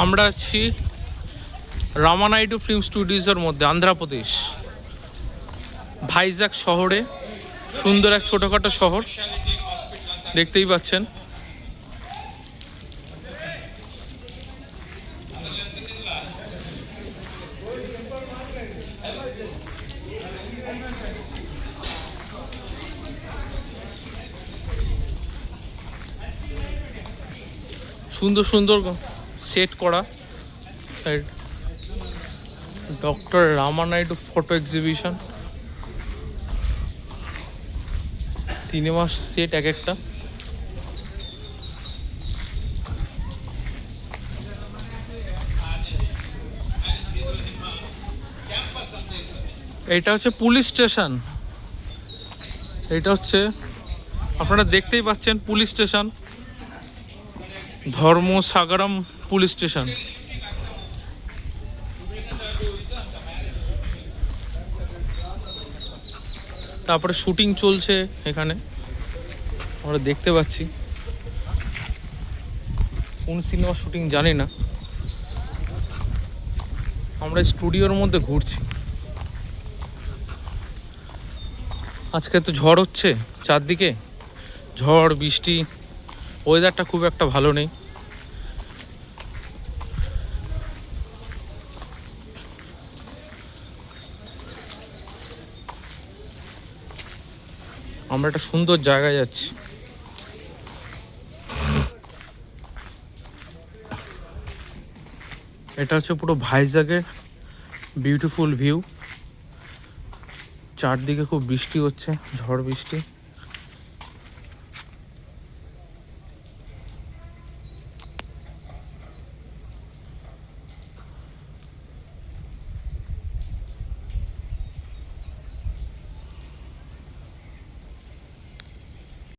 আমরা আছি রামানাইডু ফিল্ম স্টুডিওজের মধ্যে, অন্ধ্রপ্রদেশ, ভাইজাগ শহরে। সুন্দর এক ছোটোখাটো শহর, দেখতেই পাচ্ছেন। সুন্দর সুন্দর সেট করা doctor Ramanaidu photo exhibition, cinema set এক একটা। এটা হচ্ছে পুলিশ স্টেশন। এটা হচ্ছে আপনারা দেখতেই পাচ্ছেন পুলিশ স্টেশন, ধর্মসাগরম পুলিশ স্টেশন। তারপরে শুটিং চলছে এখানে, আমরা দেখতে পাচ্ছি। কোন সিনেমা শুটিং জানি না। আমরা স্টুডিওর মধ্যে ঘুরছি। আজকে তো ঝড় হচ্ছে চারদিকে, ঝড় বৃষ্টি, ওয়েদারটা খুব একটা ভালো নেই। আমরা একটা সুন্দর জায়গায় যাচ্ছি। এটা হচ্ছে পুরো ভাইজাগের বিউটিফুল ভিউ। চারদিকে খুব বৃষ্টি হচ্ছে, ঝড় বৃষ্টি।